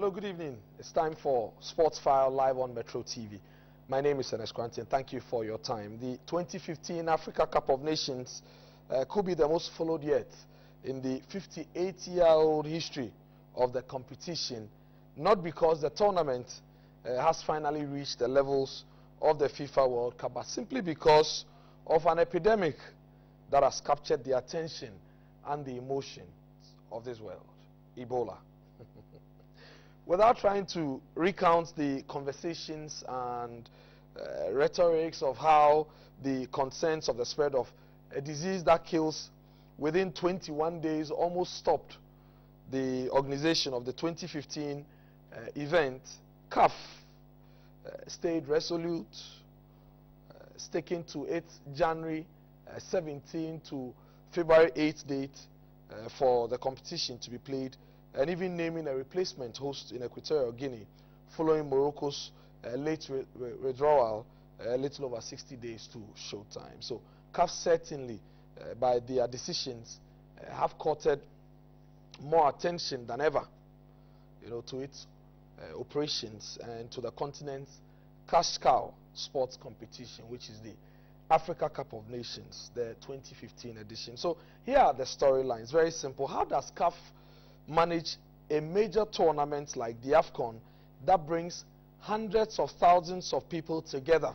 Hello, good evening. It's time for Sports File live on Metro TV. My name is Ernest Granty, and thank you for your time. The 2015 Africa Cup of Nations could be the most followed yet in the 58-year-old history of the competition, not because the tournament has finally reached the levels of the FIFA World Cup, but simply because of an epidemic that has captured the attention and the emotions of this world, Ebola. Without trying to recount the conversations and rhetorics of how the concerns of the spread of a disease that kills within 21 days almost stopped the organization of the 2015 event, CAF stayed resolute, sticking to its January 17 to February 8 date for the competition to be played, and even naming a replacement host in Equatorial Guinea following Morocco's late withdrawal a little over 60 days to showtime. So CAF certainly, by their decisions, have courted more attention than ever, to its operations and to the continent's cash cow sports competition, which is the Africa Cup of Nations, the 2015 edition. So here are the storylines. Very simple. How does CAF manage a major tournament like the AFCON that brings hundreds of thousands of people together,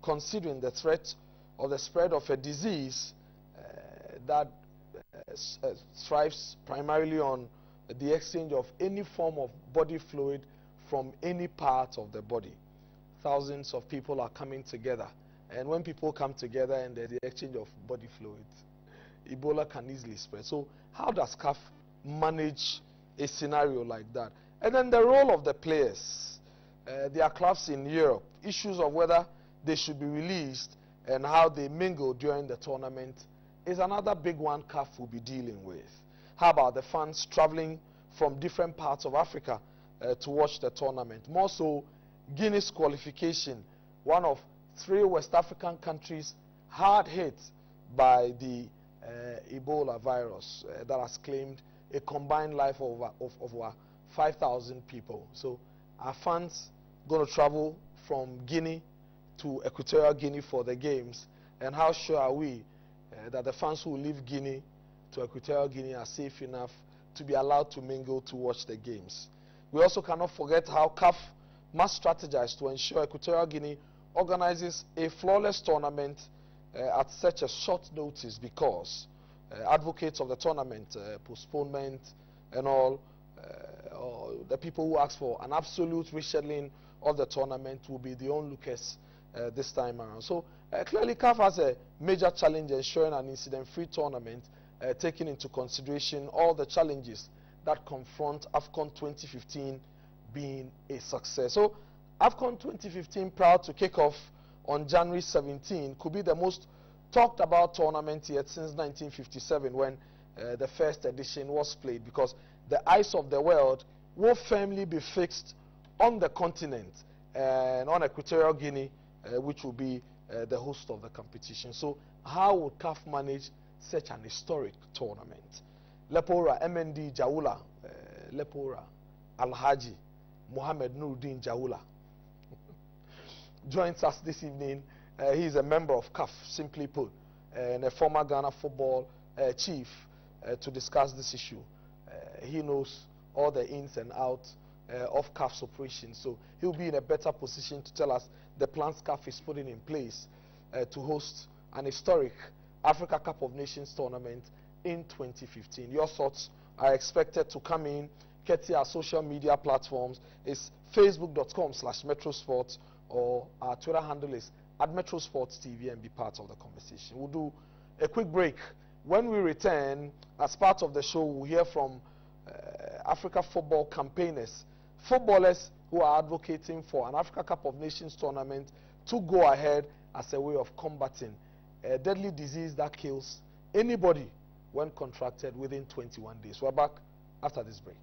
considering the threat of the spread of a disease that thrives primarily on the exchange of any form of body fluid from any part of the body? Thousands of people are coming together, and when people come together and there's the exchange of body fluids, Ebola can easily spread. So how does CAF manage a scenario like that? And then the role of the players. There are clubs in Europe, issues of whether they should be released and how they mingle during the tournament is another big one CAF will be dealing with. How about the fans traveling from different parts of Africa to watch the tournament? More so, Guinea's qualification, one of 3 West African countries hard hit by the Ebola virus that has claimed a combined life of over 5,000 people. So are fans going to travel from Guinea to Equatorial Guinea for the games? And how sure are we that the fans who leave Guinea to Equatorial Guinea are safe enough to be allowed to mingle to watch the games? We also cannot forget how CAF must strategize to ensure Equatorial Guinea organizes a flawless tournament at such a short notice, because advocates of the tournament postponement and all, or the people who ask for an absolute rescheduling of the tournament will be the onlookers this time around. So clearly CAF has a major challenge ensuring an incident-free tournament, taking into consideration all the challenges that confront AFCON 2015 being a success. So AFCON 2015, proud to kick off on January 17, could be the most talked about tournament yet since 1957, when the first edition was played, because the eyes of the world will firmly be fixed on the continent and on Equatorial Guinea, which will be the host of the competition. So how would CAF manage such an historic tournament? Lepora, Mnd Jawula, Lepora, Alhaji, Mnd Jawula joins us this evening. He is a member of CAF, simply put, and a former Ghana football chief, to discuss this issue. He knows all the ins and outs of CAF's operations, so he'll be in a better position to tell us the plans CAF is putting in place to host an historic Africa Cup of Nations tournament in 2015. Your thoughts are expected to come in. Get our social media platforms. It's facebook.com/metrosports, or our Twitter handle is @metrosportsgh, and be part of the conversation. We'll do a quick break. When we return, as part of the show, we'll hear from Africa football campaigners, footballers who are advocating for an Africa Cup of Nations tournament to go ahead as a way of combating a deadly disease that kills anybody when contracted within 21 days. We're back after this break.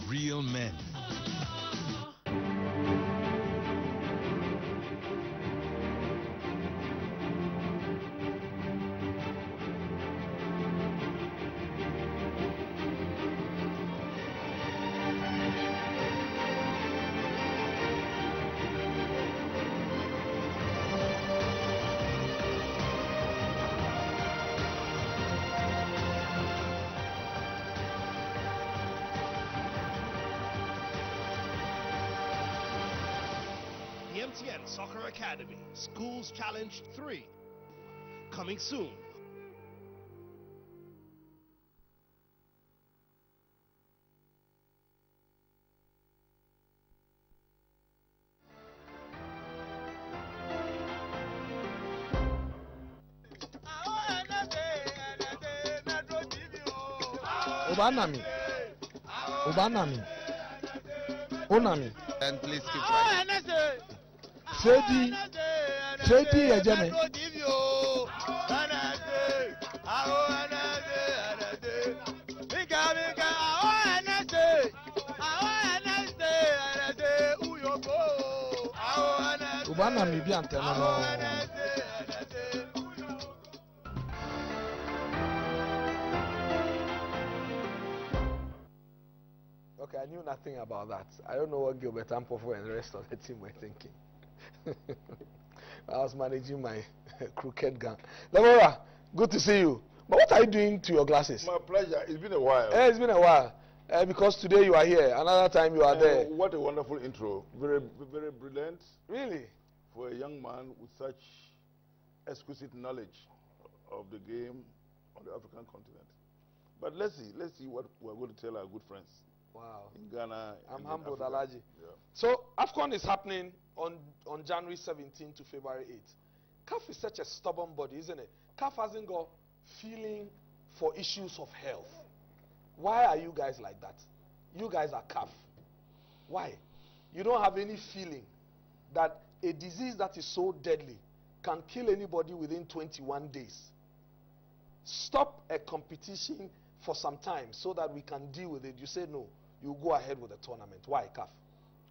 real men. The MTN Soccer Academy, Schools Challenge 3, coming soon. Ubanami. Ubanami. Unami. And please keep quiet. Freddy Ejene. Ubanami bi antena no. Okay, I knew nothing about that. I don't know what Gilbert Ampofo and the rest of the team were thinking. I was managing my crooked gun. Deborah, good to see you. But what are you doing to your glasses? My pleasure. It's been a while. It's been a while. Because today you are here, another time you are there. What a wonderful intro. Very, very brilliant. Really? For a young man with such exquisite knowledge of the game on the African continent. But let's see what we're going to tell our good friends. Wow. In Ghana. I'm humbled, Alhaji. Yeah. So, AFCON is happening on January 17 to February 8. CAF is such a stubborn body, isn't it? CAF hasn't got feeling for issues of health. Why are you guys like that? You guys are CAF. Why? You don't have any feeling that a disease that is so deadly can kill anybody within 21 days. Stop a competition for some time so that we can deal with it. You say no, you go ahead with the tournament. Why, CAF?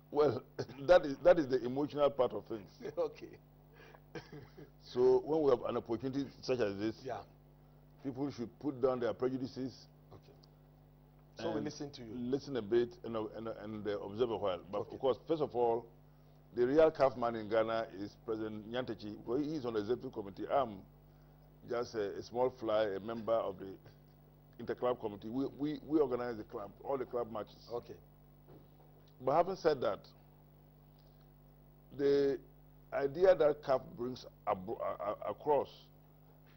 Well, that is the emotional part of things. Okay. So when we have an opportunity such as this, Yeah. people should put down their prejudices. Okay. So we listen to you. Listen a bit and observe a while. But Okay. of course, first of all, the real CAF man in Ghana is President Nyantechi. Well, he is on the executive committee. I'm just a small fly, a member of the interclub committee. We organize the club, all the club matches. Okay. But having said that, the idea that CAF brings across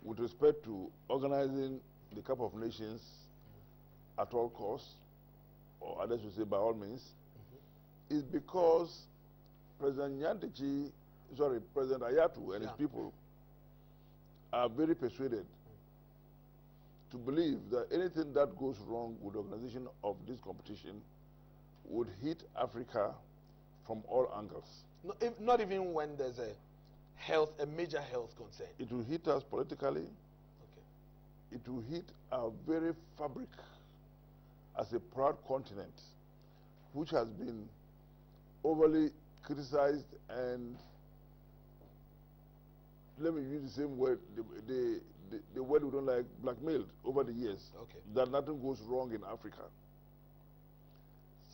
with respect to organizing the Cup of Nations at all costs, or others will say by all means, is because President Ayatu and his people are very persuaded to believe that anything that goes wrong with the organization of this competition would hit Africa from all angles. No, not even when there's a major health concern. It will hit us politically. Okay. It will hit our very fabric as a proud continent, which has been overly criticized and, let me use the same word, the word we don't like, blackmailed over the years. Okay. That nothing goes wrong in Africa,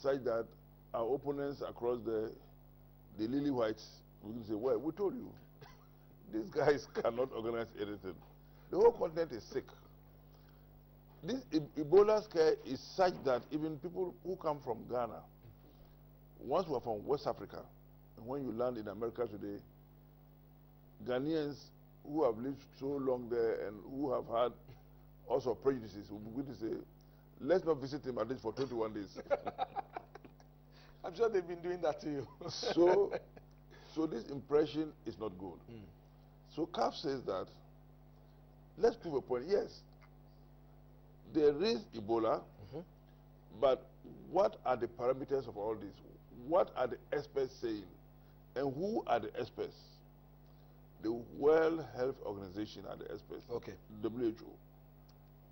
such that our opponents across the lily whites will say, well, we told you, these guys cannot organize anything. The whole continent is sick. This Ebola scare is such that even people who come from Ghana, once we're from West Africa, and when you land in America today, Ghanaians who have lived so long there and who have had also prejudices will begin to say, let's not visit him at least for 21 days. I'm sure they've been doing that to you. So this impression is not good. So CAF says that, let's prove a point. Yes, there is Ebola, but what are the parameters of all this? What are the experts saying? And who are the experts? The World Health Organization are the experts. Okay. WHO.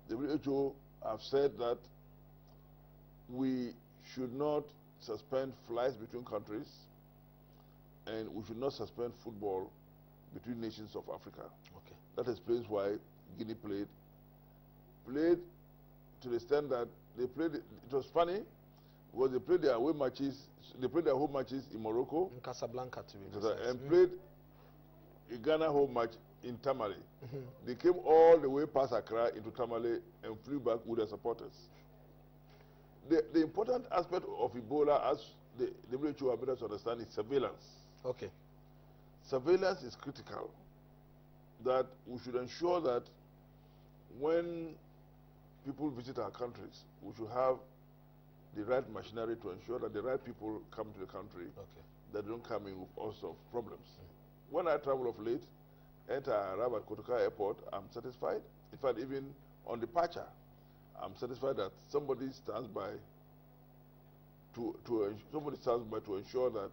WHO have said that we should not suspend flights between countries, and we should not suspend football between nations of Africa. Okay. That explains why Guinea played to the extent that they played. It was funny because they played their away matches, they played their home matches in Morocco, In Casablanca, to be and precise. played a Ghana home match in Tamale. Mhm. They came all the way past Accra into Tamale and flew back with their supporters. The important aspect of Ebola, as the WHO have made us understand, is surveillance. Okay. Surveillance is critical. That we should ensure that when people visit our countries, we should have the right machinery to ensure that the right people come to the country, Okay. that they don't come in with all sorts of problems. When I travel of late, enter arrive at Kotoka Airport, I'm satisfied. In fact, even on departure, I'm satisfied that somebody stands by to ensure that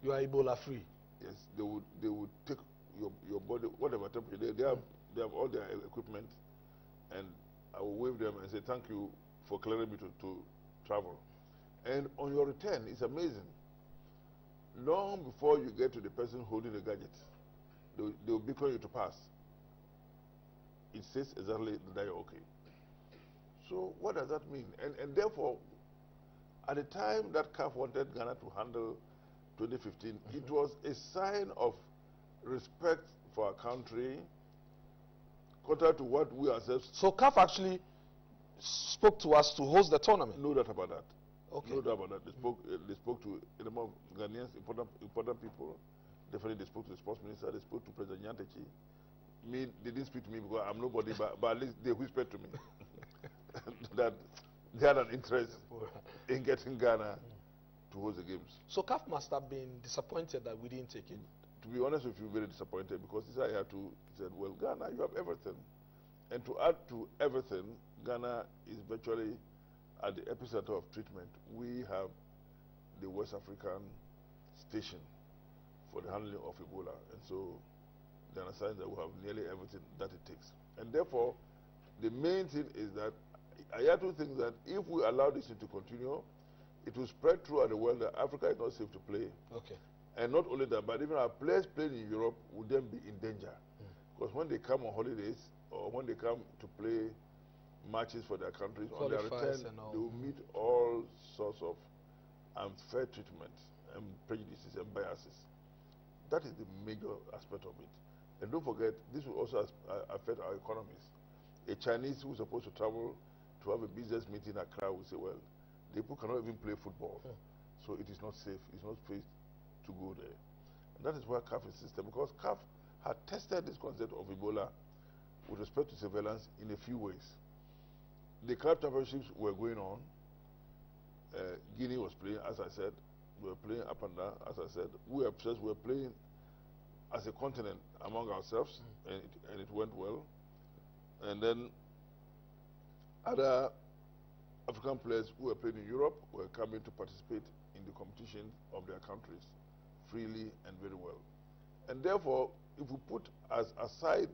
You are Ebola free. yes, they would take your body, whatever temperature they have all their equipment, and I will wave them and say thank you for clearing me to travel. And on your return, it's amazing. Long before you get to the person holding the gadget, they will beckon you to pass. It says exactly that you're okay. So what does that mean? And therefore, at the time that CAF wanted Ghana to handle 2015, it was a sign of respect for our country, contrary to what we ourselves. So CAF actually spoke to us to host the tournament. No doubt about that. Okay. No doubt about that. They spoke to a number of Ghanaians, important people. Definitely they spoke to the sports minister, they spoke to President Nyantechi. Me, they didn't speak to me because I'm nobody, but at least they whispered to me that they had an interest in getting Ghana to host the games. So CAF must have been disappointed that we didn't take it. To be honest with you, very disappointed because he said, well, Ghana, you have everything. And to add to everything, Ghana is virtually at the epicenter of treatment. We have the West African station for the handling of Ebola. And so they understand that we have nearly everything that it takes. And therefore, the main thing is that Ayatu thinks that if we allow this to continue, it will spread throughout the world that Africa is not safe to play. Okay. And not only that, but even our players playing in Europe would then be in danger. Because when they come on holidays or when they come to play matches for their countries, on their return, they will meet all sorts of unfair treatment and prejudices and biases. That is the major aspect of it. And don't forget, this will also affect our economies. A Chinese who is supposed to travel to have a business meeting at Accra will say, well, the people cannot even play football. So it is not safe, it's not safe to go there. And that is why CAF insisted, because CAF had tested this concept of Ebola with respect to surveillance in a few ways. The club championships were going on. Guinea was playing, as I said. We were playing up and down, as I said. We were playing as a continent among ourselves, and it went well. And then other African players who were playing in Europe were coming to participate in the competition of their countries freely and very well. And therefore, if we put aside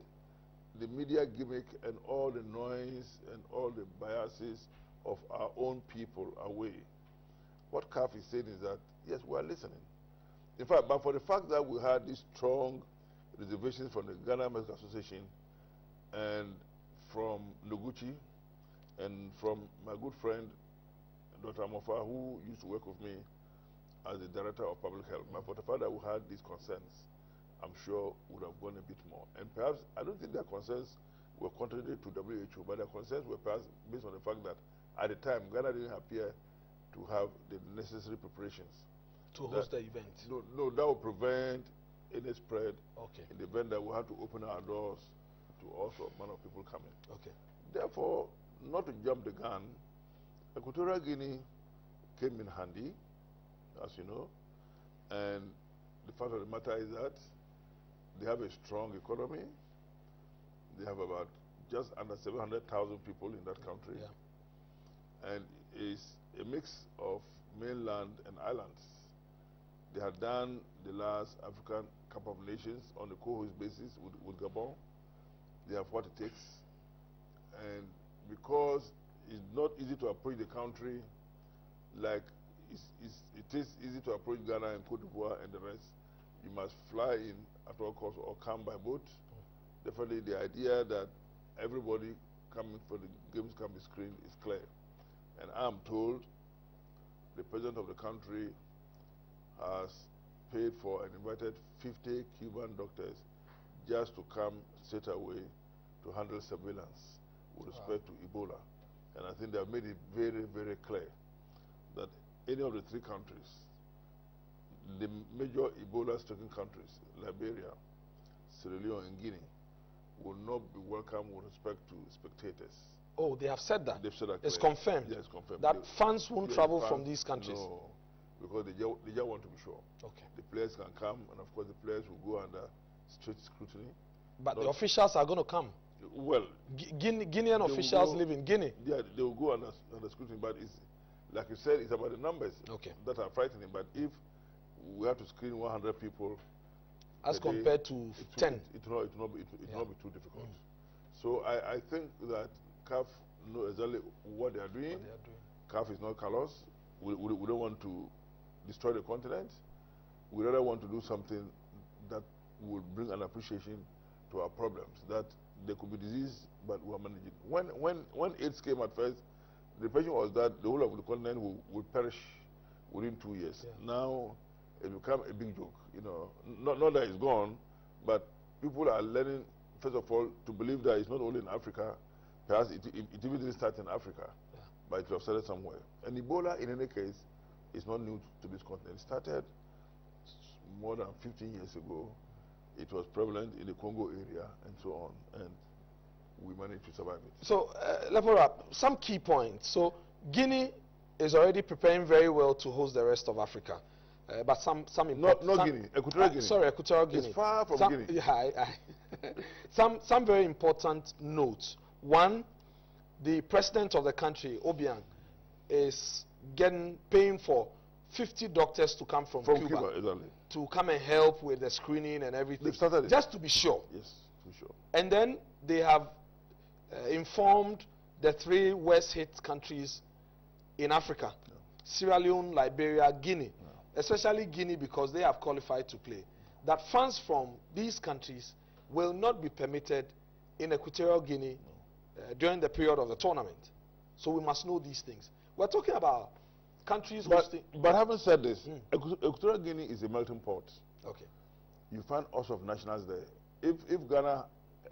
the media gimmick and all the noise and all the biases of our own people away, what CAF is saying is that, yes, we are listening. In fact, but for the fact that we had these strong reservations from the Ghana Medical Association and from Noguchi and from my good friend, Dr. Amofa, who used to work with me as the Director of Public Health, but for the fact that we had these concerns, I'm sure would have gone a bit more. And perhaps, I don't think their concerns were contrary to WHO, but their concerns were perhaps based on the fact that at the time, Ghana didn't appear to have the necessary preparations. To host the event? No, that would prevent any spread. Okay. In the event that we have to open our doors to all sorts of people coming. Okay. Therefore, not to jump the gun, Equatorial Guinea came in handy, as you know, and the fact of the matter is that they have a strong economy. They have about just under 700,000 people in that country. Yeah. And it's a mix of mainland and islands. They had done the last African Cup of Nations on a co-host basis with Gabon. They have what it takes. And because it's not easy to approach the country like it is easy to approach Ghana and Cote d'Ivoire and the rest. You must fly in at all costs or come by boat. Definitely the idea that everybody coming for the games can be screened is clear. And I'm told the president of the country has paid for and invited 50 Cuban doctors just to come straight away to handle surveillance with respect to Ebola. And I think they have made it very, very clear that any of the three countries, the major Ebola-stricken countries, Liberia, Sierra Leone, and Guinea, will not be welcome with respect to spectators. Oh, they have said that? They've said that it's clearly. confirmed? Yes, confirmed. That fans won't travel from these countries? No, because they just want to be sure. Okay. The players can come, and of course the players will go under strict scrutiny. But the officials are going to come? Well, Guinean officials live in Guinea? Yeah, they will go under scrutiny, but it's, like you said, it's about the numbers that are frightening. But if we have to screen 100 people as compared to 10, it will not be too difficult. So I think that CAF know exactly what they are doing. CAF is not callous. We don't want to destroy the continent. We rather want to do something that will bring an appreciation to our problems. That there could be disease, but we are managing. When AIDS came at first, the impression was that the whole of the continent would perish within 2 years. Now it become a big joke. You know, not that it's gone, but people are learning, first of all, to believe that it's not only in Africa. Perhaps it even didn't start in Africa, but it was started somewhere. And Ebola, in any case, is not new to this continent. It started more than 15 years ago. It was prevalent in the Congo area and so on, and we managed to survive it. So, level up, some key points. So, Guinea is already preparing very well to host the rest of Africa. But some important... Not Guinea, Equatorial Guinea. Sorry, Equatorial Guinea. It's far from Guinea. Yeah, some very important notes. One, the president of the country, Obiang, is paying for 50 doctors to come from Cuba exactly. to come and help with the screening and everything. They've started it. Just to be sure. Yes, to be sure. And then they have informed the 3 worst hit countries in Africa, Sierra Leone, Liberia, Guinea, especially Guinea because they have qualified to play, that fans from these countries will not be permitted in Equatorial Guinea during the period of the tournament. So we must know these things. We're talking about countries hosting... But having said this, Equatorial Guinea is a melting pot. Okay. You find all sorts of nationals there. If Ghana...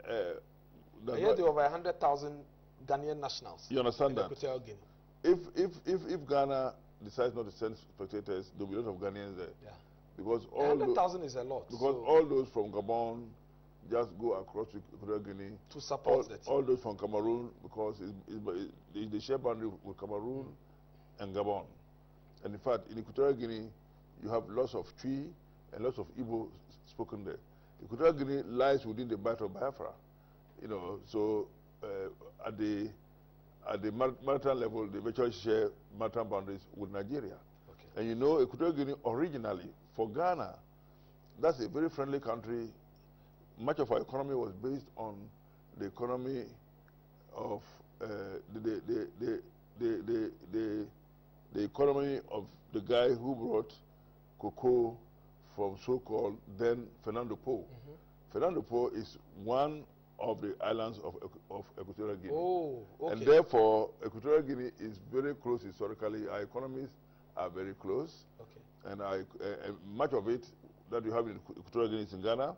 I hear there are over 100,000 Ghanaian nationals. You understand that? Equatorial Guinea. If Ghana decides not to send spectators, there will be a lot of Ghanaians there. Yeah. Because 100,000 is a lot. Because all those from Gabon just go across to Equatorial Guinea. To support that. All those from Cameroon, because they share boundary with Cameroon and Gabon. And in fact, in Equatorial Guinea, you have lots of Twi and lots of Igbo spoken there. Equatorial Guinea lies within the Bight of Biafra. You know, so at the maritime level, they virtually share maritime boundaries with Nigeria. Okay. And you know, Equatorial Guinea originally, for Ghana, that's a very friendly country. Much of our economy was based on the economy of the economy of the guy who brought cocoa from so-called then Fernando Po. Fernando Po is one of the islands of Equatorial Guinea. Oh, okay. And therefore, Equatorial Guinea is very close historically. Our economies are very close. Okay. And much of it that you have in Equatorial Guinea is in Ghana.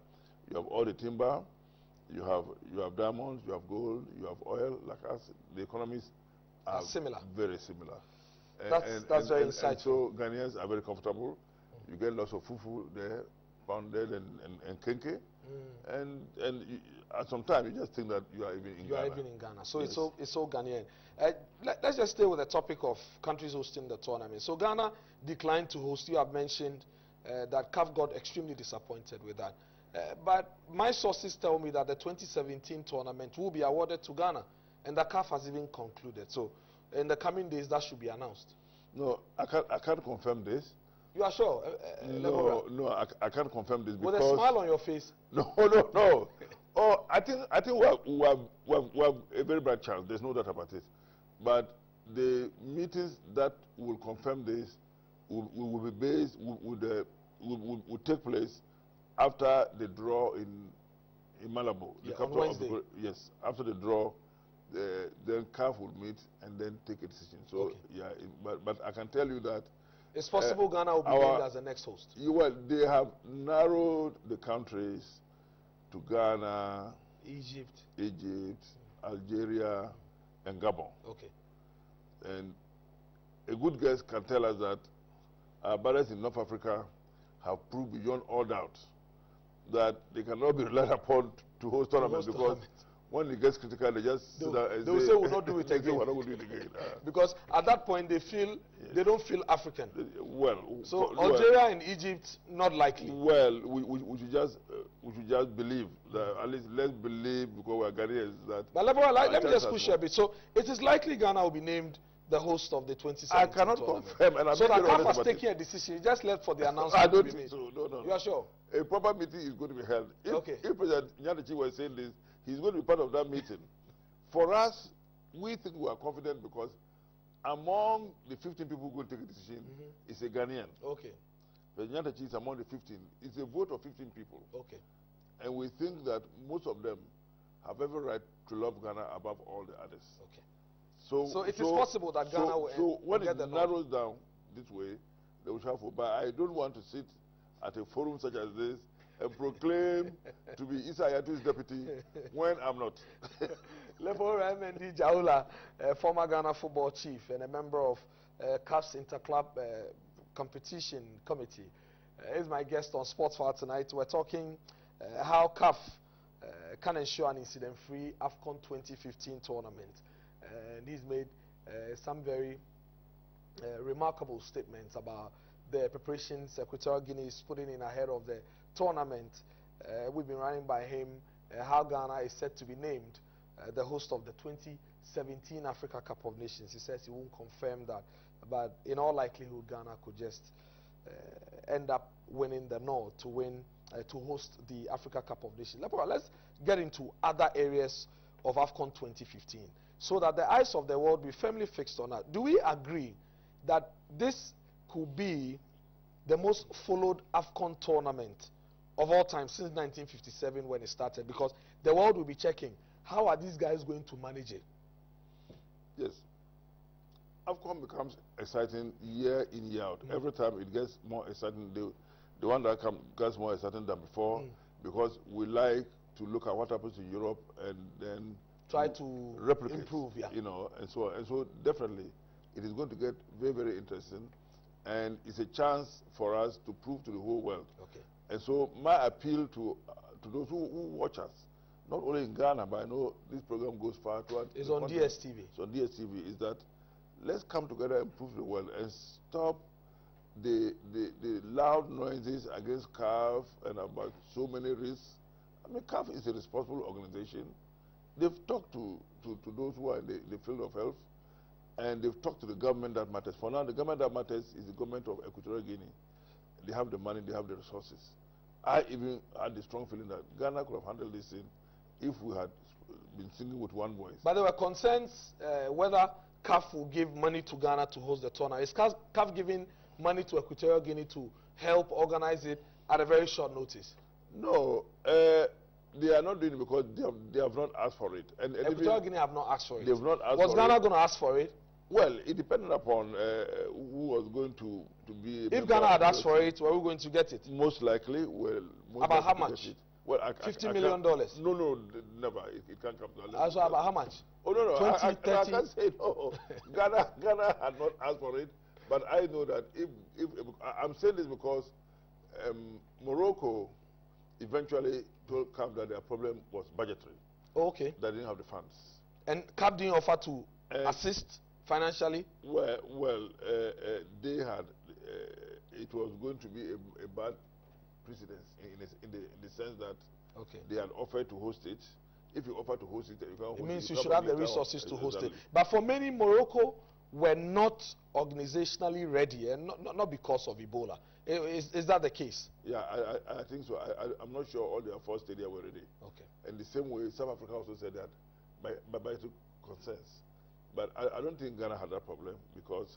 You have all the timber, you have diamonds, you have gold, you have oil. Like us, the economies are similar. Very similar. That's very insightful. And so Ghanaians are very comfortable. You get lots of fufu there, pounded and kenke. And at some time you just think that you are even in Ghana. You are even in Ghana. So yes. it's so Ghanaian. Let's just stay with the topic of countries hosting the tournament. So Ghana declined to host. You have mentioned that CAF got extremely disappointed with that. But my sources tell me that the 2017 tournament will be awarded to Ghana, and the CAF has even concluded. So in the coming days, that should be announced. No, I can't confirm this. You are sure? No, I can't confirm this because... With a smile on your face? No. Oh, I think we have a very bright chance. There's no doubt about it. But the meetings that we will confirm this. We will be based, will take place after the draw in Malabo. Yeah, on Wednesday. Yes, after the draw, then CAF will meet and then take a decision. So, okay. yeah, but I can tell you that it's possible Ghana will be named as the next host. Well, they have narrowed the countries to Ghana, Egypt, Algeria, and Gabon. Okay. And a good guest can tell us that our brothers in North Africa have proved beyond all doubt that they cannot be relied upon to host tournaments, because when it gets critical, they just sit down and they will say we'll not do it again. We're not going to do it again. Because at that point they feel they don't feel African. Well, so Algeria and Egypt, not likely. Well, we should just believe that, at least let's believe, because we are Ghanaians, that. But let me just push a bit. So it is likely Ghana will be named the host of the 2017 I cannot tournament. confirm, and I'm so that CAF has taken a decision. Just left for the announcement. I don't to be think made. so. No. You are sure? A proper meeting is going to be held. If President Nyadichi was saying this, he's going to be part of that meeting. For us, we think we are confident because among the 15 people who will take a decision, is a Ghanaian. Okay. President Nyadichi is among the 15. It's a vote of 15 people. Okay. And we think that most of them have every right to love Ghana above all the others. Okay. So it is possible that Ghana will So when get it narrows down this way, they will shuffle. But I don't want to sit at a forum such as this and proclaim to be Issa Ayatu's deputy when I'm not. Mnd Jawula, former Ghana football chief and a member of CAF's Interclub Competition Committee, is my guest on Sports File tonight. We're talking how CAF can ensure an incident-free AFCON 2015 tournament. And he's made some very remarkable statements about the preparations Equatorial Guinea is putting in ahead of the tournament. We've been running by him how Ghana is set to be named the host of the 2017 Africa Cup of Nations. He says he won't confirm that, but in all likelihood Ghana could just end up winning the nod to win to host the Africa Cup of Nations. Let's get into other areas of AFCON 2015 so that the eyes of the world be firmly fixed on that. Do we agree that this could be the most followed AFCON tournament of all time since 1957 when it started? Because the world will be checking, how are these guys going to manage it? Yes. AFCON becomes exciting year in, year out. Every time it gets more exciting. The one that gets more exciting than before, because we like to look at what happens in Europe and then try to replicate, improve, you know, and so on. And so definitely it is going to get very, very interesting, and it's a chance for us to prove to the whole world. Okay. And so my appeal to those who watch us, not only in Ghana, but I know this program goes far toward. It's on DSTV. It's on DSTV. Is that let's come together and prove to the world and stop the loud noises against CAF and about so many risks. I mean, CAF is a responsible organization. They've talked to those who are in the field of health, and they've talked to the government that matters. For now, the government that matters is the government of Equatorial Guinea. They have the money, they have the resources. I even had the strong feeling that Ghana could have handled this thing if we had been singing with one voice. But there were concerns whether CAF will give money to Ghana to host the tournament. Is CAF giving money to Equatorial Guinea to help organize it at a very short notice? No, they are not doing it because they have not asked for it. And Equatorial Guinea have not asked for it. They have not asked Was Ghana going to ask for it? Well, it depended upon who was going to be. If Ghana had asked for it, were we going to get it? Most likely, well. About how much? Well, $50 million? No, never. It can't come to that. Also, about how much? Oh, no. 20, I 30? can't say no. Ghana had not asked for it, but I know that if I'm saying this because Morocco eventually told CAF that their problem was budgetary. Okay. They didn't have the funds. And CAF didn't offer to assist financially? Well, they had. It was going to be a bad precedence in the sense that they had offered to host it. If you offer to host it, you can't host it. It means you should have the resources to host it. But for many, Morocco were not organizationally ready, and not because of Ebola. Is that the case? Yeah, I think so. I'm not sure all their 4 stadia were ready. Okay. And the same way, South Africa also said that by concerns. But I don't think Ghana had that problem because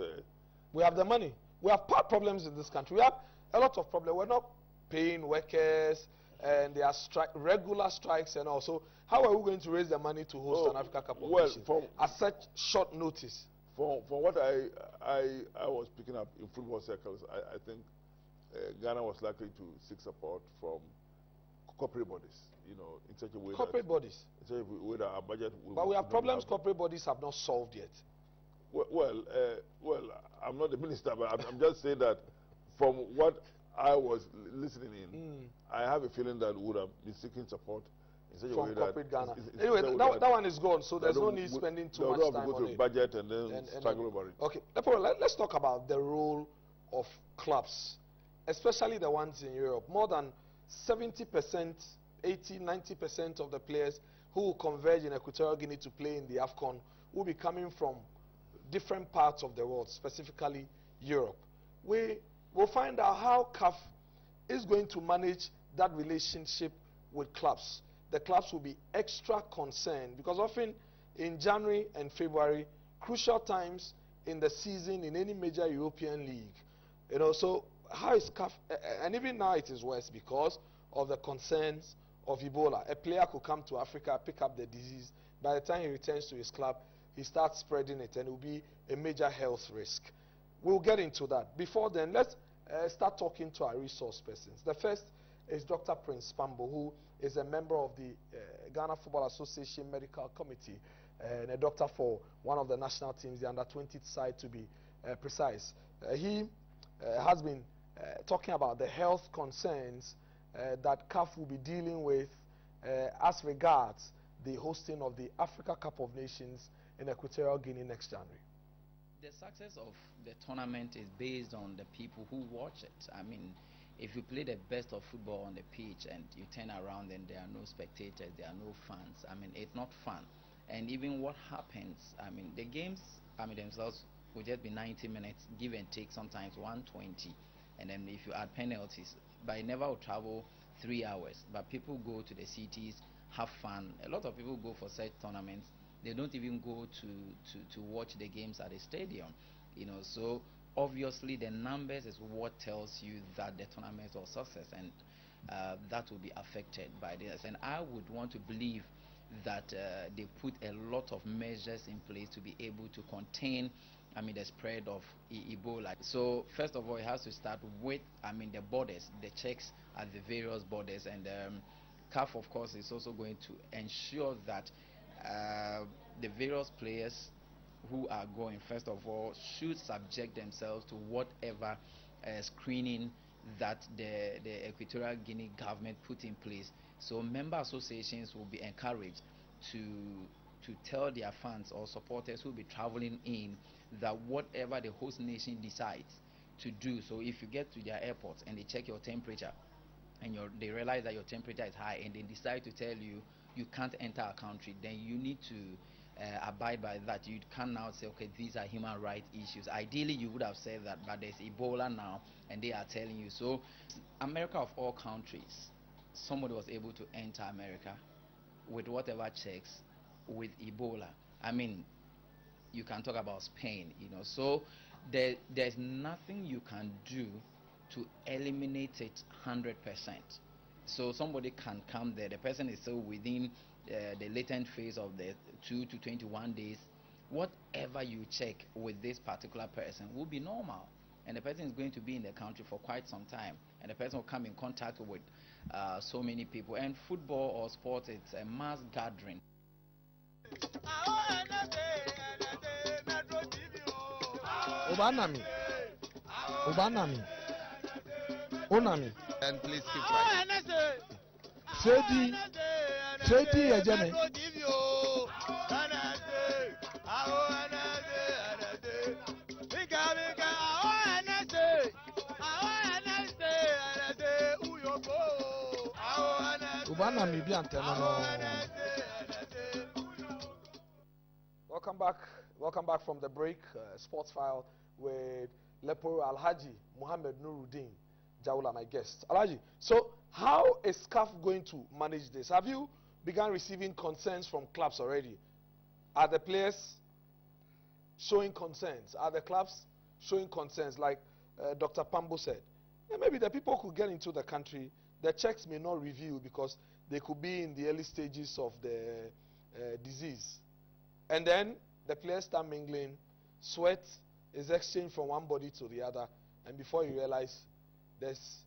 We have the money. We have part problems in this country. We have a lot of problems. We're not paying workers, and there are regular strikes and all. So how are we going to raise the money to host an Africa Cup of Nations at such short notice? From what I was picking up in football circles, I think Ghana was likely to seek support from corporate bodies, you know, in such a way corporate bodies. In such a way that our budget will. But we have problems corporate bodies have not solved yet. Well, I'm not the minister, but I'm just saying that from what I was listening in, I have a feeling that we would have been seeking support in such a way corporate that Ghana. Anyway, that one is gone, so there's no need spending too much time on it. Budget and then struggle over it. Okay, let's talk about the role of clubs, especially the ones in Europe. More than 70%, 80, 90% of the players who will converge in Equatorial Guinea to play in the AFCON will be coming from different parts of the world, specifically Europe. We will find out how CAF is going to manage that relationship with clubs. The clubs will be extra concerned because often in January and February, crucial times in the season in any major European league, you know, so how is CAF, and even now it is worse because of the concerns of Ebola. A player could come to Africa, pick up the disease. By the time he returns to his club, he starts spreading it, and it will be a major health risk. We'll get into that. Before then, let's start talking to our resource persons. The first is Dr. Prince Pambo, who is a member of the Ghana Football Association Medical Committee and a doctor for one of the national teams, the under-20 side to be precise. He has been talking about the health concerns that CAF will be dealing with as regards the hosting of the Africa Cup of Nations in Equatorial Guinea next January. The success of the tournament is based on the people who watch it. I mean, if you play the best of football on the pitch and you turn around and there are no spectators, there are no fans, I mean, it's not fun. And even what happens, I mean, the games, I mean, themselves will just be 90 minutes, give and take, sometimes 120. And then if you add penalties, but it never will travel 3 hours. But people go to the cities, have fun. A lot of people go for such tournaments. They don't even go to watch the games at the stadium, you know. So obviously the numbers is what tells you that the tournament was success, and that will be affected by this. And I would want to believe that they put a lot of measures in place to be able to contain, I mean, the spread of Ebola. So first of all, it has to start with, I mean, the borders, the checks at the various borders, and CAF, of course, is also going to ensure that the various players who are going, first of all, should subject themselves to whatever screening that the Equatorial Guinea government put in place. So member associations will be encouraged to tell their fans or supporters who will be traveling in that whatever the host nation decides to do. So if you get to their airports and they check your temperature and they realize that your temperature is high and they decide to tell you you can't enter our country, then you need to abide by that. You can't now say, okay, these are human rights issues. Ideally, you would have said that, but there's Ebola now, and they are telling you. So, America of all countries, somebody was able to enter America with whatever checks with Ebola. I mean, you can talk about Spain, you know. So, there's nothing you can do to eliminate it 100%. So somebody can come there, the person is still within the latent phase of the 2 to 21 days. Whatever you check with this particular person will be normal, and the person is going to be in the country for quite some time, and the person will come in contact with so many people. And football or sport, it's a mass gathering. Obanami. Onami. And please keep quiet. Trade Ejene. Obanami bi anteno. Welcome back from the break. Sports File with Leporo Alhaji Muhammad Nuruddin Jawula, my guest. Alhaji, so how is CAF going to manage this? Have you begun receiving concerns from clubs already? Are the players showing concerns? Are the clubs showing concerns, like Dr. Pambo said. And maybe the people could get into the country, the checks may not review because they could be in the early stages of the disease. And then the players start mingling, sweat is exchanged from one body to the other, and before you realize, there's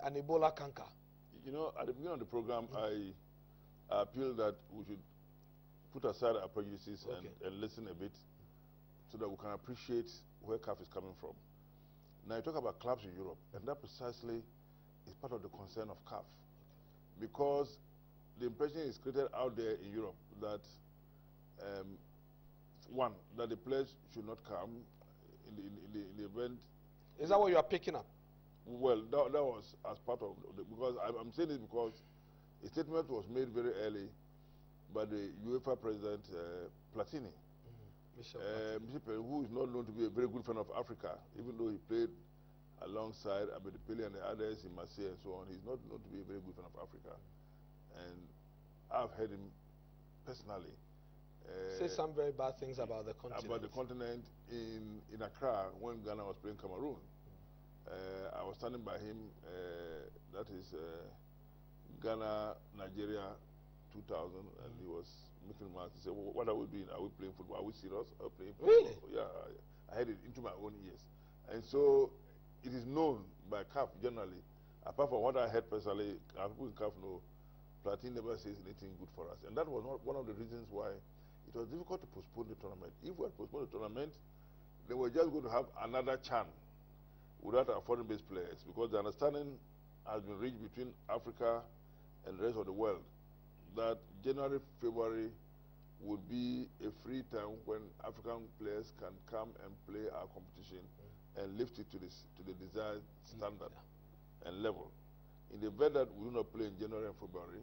an Ebola canker. You know, at the beginning of the program, I appeal that we should put aside our prejudices and listen a bit so that we can appreciate where CAF is coming from. Now, you talk about clubs in Europe, and that precisely is part of the concern of CAF, because the impression is created out there in Europe that one, that the players should not come in the event. Is that what you are picking up? Well, that was as part of because I'm saying this because a statement was made very early by the UEFA president Platini, who is not known to be a very good fan of Africa, even though he played alongside Abedipele and the others in Marseille and so on. He's not known to be a very good fan of Africa, and I've heard him personally say some very bad things about the continent. About the continent in Accra when Ghana was playing Cameroon. I was standing by him, that is Ghana, Nigeria 2000, and he was making remarks. He said, well, what are we doing? Are we playing football? Are we serious? Are we playing football? Really? Yeah, I heard it into my own ears. And so it is known by CAF generally, apart from what I heard personally, people in CAF know, Platini never says anything good for us. And that was not one of the reasons why it was difficult to postpone the tournament. If we had postponed the tournament, they were just going to have another CHAN without our foreign-based players, because the understanding has been reached between Africa and the rest of the world that January, February would be a free time when African players can come and play our competition and lift it to the desired standard and level. In the event that we will not play in January and February,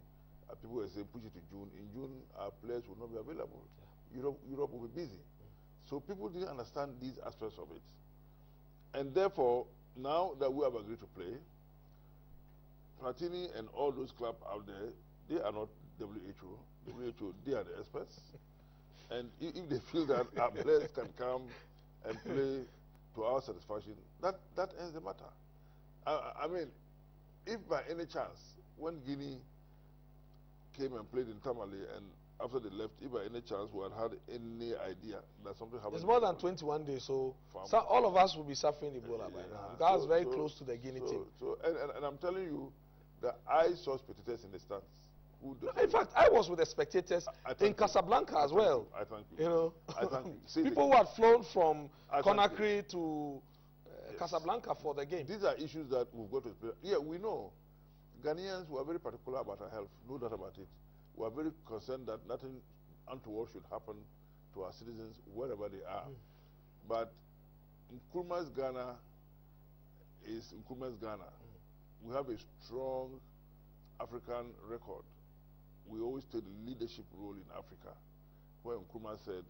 people will say push it to June. In June, our players will not be available. Europe will be busy. So people didn't understand these aspects of it. And therefore, now that we have agreed to play, Platini and all those clubs out there, they are not WHO. WHO, they are the experts. And if they feel that our players can come and play to our satisfaction, that ends the matter. I mean, if by any chance, when Guinea came and played in Tamale and after they left, if by any chance we had had any idea that something happened. It's more than 21 days, so all of us will be suffering Ebola by now. That was very close to the Guinea team. And I'm telling you that I saw spectators in the stands. In fact, I was with the spectators in Casablanca as well. I thank you. You know, I thank you. people who had flown from Conakry to Casablanca for the game. These are issues that we've got to explain. Yeah, we know. Ghanaians were very particular about our health, no doubt about it. We are very concerned that nothing untoward should happen to our citizens wherever they are. But Nkrumah's Ghana is Nkrumah's Ghana. We have a strong African record. We always take the leadership role in Africa, where Nkrumah said,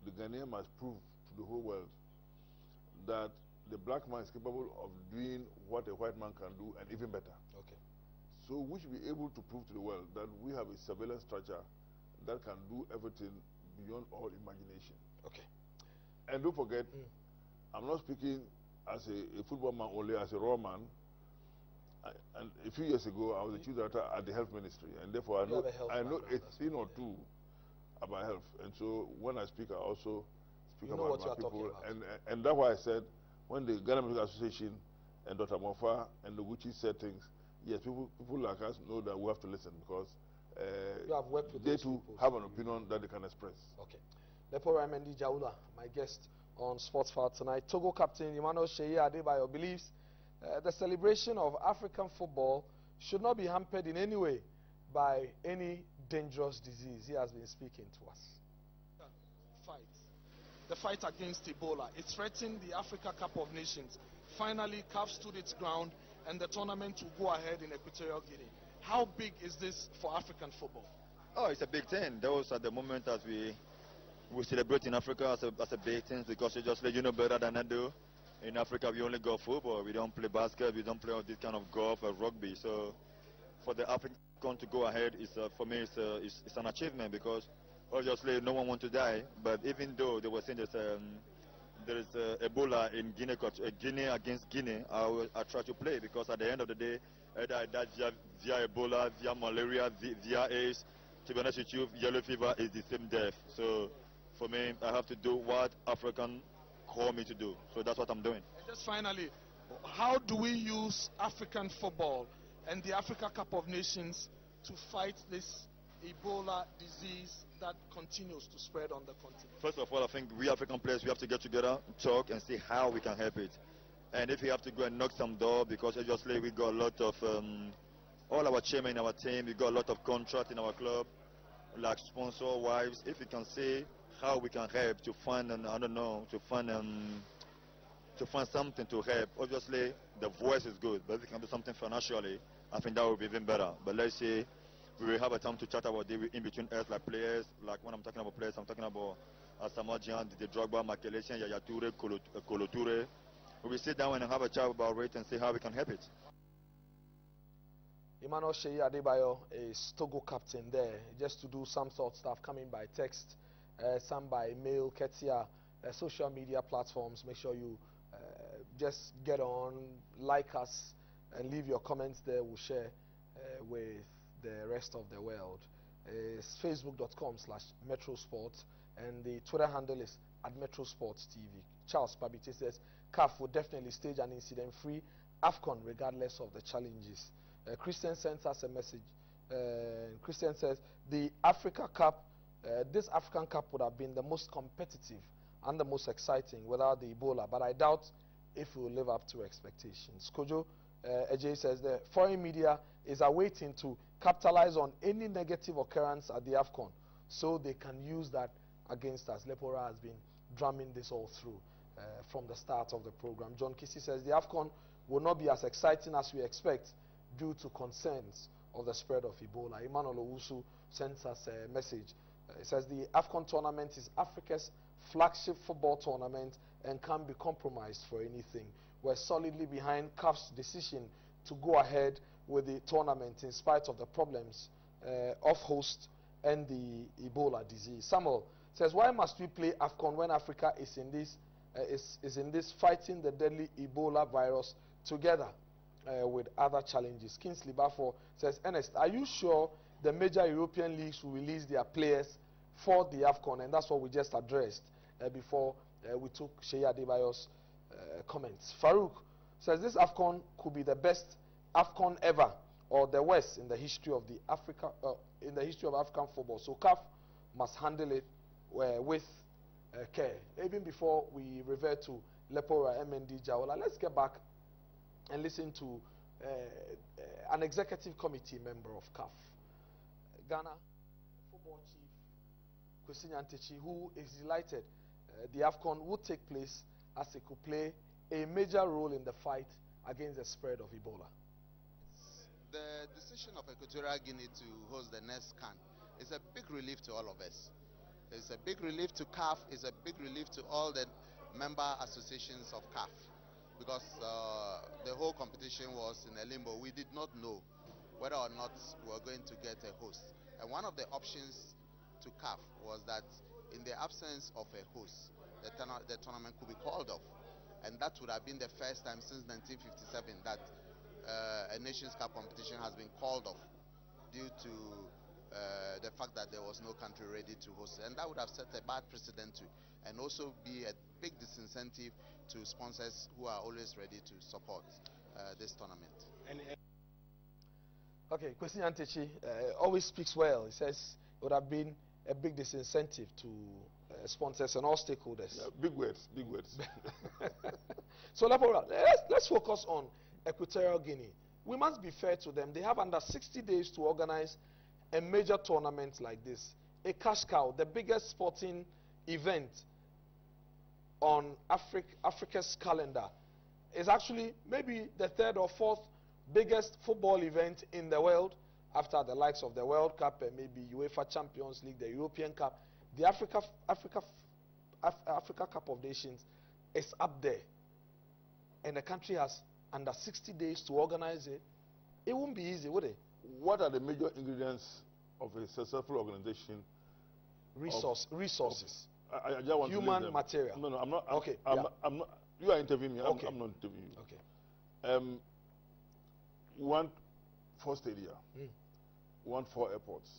the Ghanaian must prove to the whole world that the black man is capable of doing what a white man can do and even better. Okay. So we should be able to prove to the world that we have a surveillance structure that can do everything beyond all imagination. Okay. And don't forget, I'm not speaking as a football man only, as a raw man. And a few years ago, I was the chief director at the health ministry, and therefore I know a thing or two about health. And so when I speak, I also speak about my people. And that's why I said, when the Ghana Medical Association and Dr. Mofa and Noguchi said things, yes, people like us know that we have to listen, because you have worked with they too have an opinion that they can express. Okay. Mnd Jawula, my guest on Sports File tonight. Togo captain Emmanuel Sheyi Adebayo believes the celebration of African football should not be hampered in any way by any dangerous disease. He has been speaking to us. The fight against Ebola. It threatened the Africa Cup of Nations. Finally, CAF stood its ground, and the tournament will go ahead in Equatorial Guinea. How big is this for African football? Oh, it's a big thing. Those at the moment as we celebrate in Africa as a big thing, because you just let you know better than I do. In Africa, we only go football. We don't play basket. We don't play all this kind of golf or rugby. So, for the African to go ahead, for me, it's an achievement, because obviously no one wants to die. But even though they were saying there is Ebola in Guinea, Guinea against Guinea, I try to play, because at the end of the day, either I die via Ebola, via malaria, via AIDS. To be honest with you, yellow fever is the same death. So for me, I have to do what African call me to do. So that's what I'm doing. And just finally, how do we use African football and the Africa Cup of Nations to fight this Ebola disease that continues to spread on the continent? First of all, I think we African players, we have to get together, talk, and see how we can help it. And if we have to go and knock some door, because obviously we got a lot of, all our chairmen in our team, we got a lot of contract in our club, like sponsor wives. If we can see how we can help to find, I don't know, to find something to help. Obviously, the voice is good, but if we can do something financially, I think that would be even better. But let's see. We will have a time to chat about it in between us, like players. Like when I'm talking about players, I'm talking about Asamoah Gyan, the Drogba, Makelesian, Yaya Toure, Kolo Toure. We will sit down and have a chat about it and see how we can help it. Emmanuel Sheyi Adebayo is Togo captain there, just to do some sort of stuff coming by text, some by mail, Ketia, social media platforms. Make sure you just get on, like us, and leave your comments there. We'll share with the rest of the world. It's facebook.com/Metrosports, and the Twitter handle is @MetrosportsTV. Charles Babite says CAF will definitely stage an incident-free AFCON regardless of the challenges. Christian sends us a message. Christian says the Africa Cup, this African Cup would have been the most competitive and the most exciting without the Ebola, but I doubt if it will live up to expectations. Kojo Ajay says the foreign media is awaiting to capitalize on any negative occurrence at the AFCON so they can use that against us. Lepora has been drumming this all through from the start of the program. John Kisi says the AFCON will not be as exciting as we expect due to concerns of the spread of Ebola. Emmanuel Owusu sends us a message. It says the AFCON tournament is Africa's flagship football tournament and can't be compromised for anything. We're solidly behind CAF's decision to go ahead with the tournament in spite of the problems of host and the Ebola disease. Samuel says, why must we play AFCON when Africa is in this fighting the deadly Ebola virus together with other challenges? Kingsley Bafo says, Ernest, are you sure the major European leagues will release their players for the AFCON? And that's what we just addressed before we took Sheyi Adebayo's comments. Farouk says this AFCON could be the best AFCON ever, or the worst in the history of the African football. So CAF must handle it with care. Even before we revert to Lepora Mnd Jawula, let's get back and listen to an executive committee member of CAF, Ghana football chief Kwesi Nyantakyi, who is delighted the AFCON would take place as it could play a major role in the fight against the spread of Ebola. The decision of Equatorial Guinea to host the next CAN is a big relief to all of us. It's a big relief to CAF, it's a big relief to all the member associations of CAF, because the whole competition was in a limbo. We did not know whether or not we were going to get a host. And one of the options to CAF was that in the absence of a host, the tournament could be called off. And that would have been the first time since 1957 that a Nations Cup competition has been called off due to the fact that there was no country ready to host it. And that would have set a bad precedent too, and also be a big disincentive to sponsors who are always ready to support this tournament. Okay, Kwesi Nyantakyi always speaks well. He says it would have been a big disincentive to sponsors and all stakeholders. Yeah, big words, big words. So let's focus on Equatorial Guinea. We must be fair to them. They have under 60 days to organize a major tournament like this. A cash cow, the biggest sporting event on Africa's calendar. Is actually maybe the third or fourth biggest football event in the world, after the likes of the World Cup and maybe UEFA Champions League, the European Cup. The Africa Cup of Nations is up there, and the country has under 60 days to organize it. It won't be easy, would it? What are the major ingredients of a successful organization? Resources. I just want to human material. No, I'm not. Okay. I'm not. You are interviewing me. Okay. I'm not interviewing you. Okay. We want 4 stadia. We want 4 airports.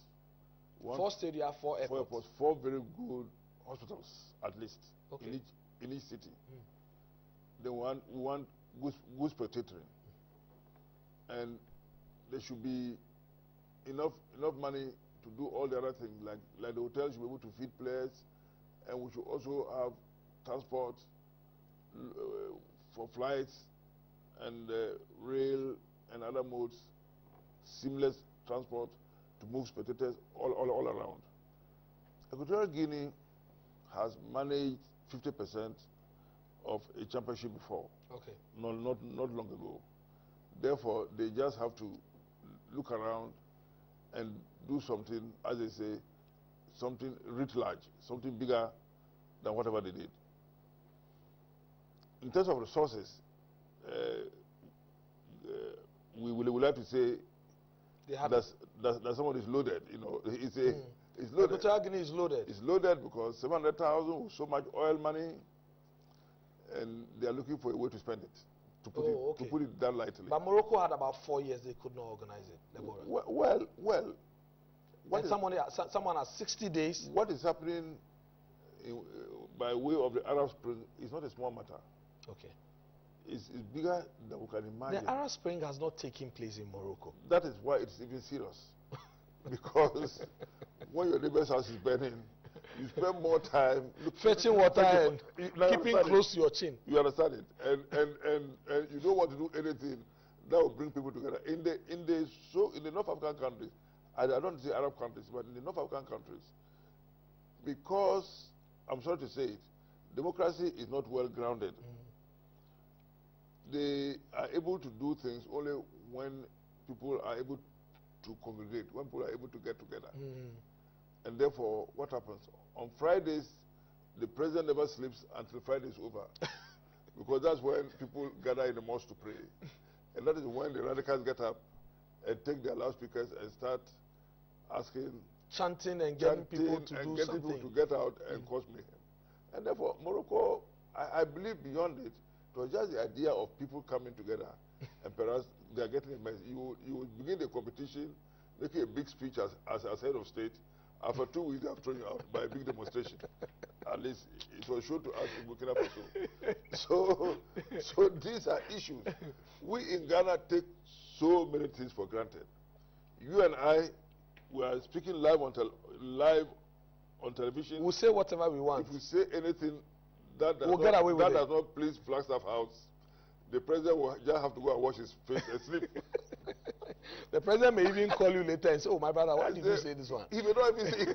4 stadia, 4 airports. 4 airports, 4 very good hospitals at least in each city. Then we want good spectatoring, and there should be enough money to do all the other things, like the hotel should be able to feed players, and we should also have transport for flights and rail and other modes, seamless transport to move spectators all around. Equatorial Guinea has managed 50% of a championship before. Okay. Not long ago. Therefore, they just have to look around and do something, as they say, something writ large, something bigger than whatever they did. In terms of resources, we would like to say that someone is loaded. You know, it's loaded. Equatorial Guinea is loaded. It's loaded because 700,000 with so much oil money, and they are looking for a way to spend it. To put it that lightly. But Morocco had about 4 years they could not organize it. Well. Someone has 60 days. What is happening by way of the Arab Spring is not a small matter. Okay. It's bigger than we can imagine. The Arab Spring has not taken place in Morocco. That is why it's even serious. Because when your neighbor's house is burning, you spend more time fetching water and keeping close to your chin. You understand it, and you don't want to do anything that will bring people together. In the North African countries, I don't say Arab countries, but in the North African countries, because I'm sorry to say it, democracy is not well grounded. They are able to do things only when people are able to congregate, when people are able to get together. And therefore, what happens? On Fridays, the president never sleeps until Friday is over. Because that's when people gather in the mosque to pray. And that is when the radicals get up and take their loudspeakers and start asking, chanting and getting people to do something. People to get out and cause mayhem. And therefore, Morocco, I believe beyond it, it was just the idea of people coming together and perhaps they are getting a message. You begin the competition, making a big speech as head of state. After 2 weeks, they have thrown you out by a big demonstration. At least it was shown to us in Burkina Faso. So these are issues. We in Ghana take so many things for granted. You and I, we are speaking live on television. We'll say whatever we want. If we say anything that does, we'll get away with does not please Flagstaff House, the president will just have to go and wash his face and sleep. The president may even call you later and say, "Oh, my brother, why did you say this one?" He may not even say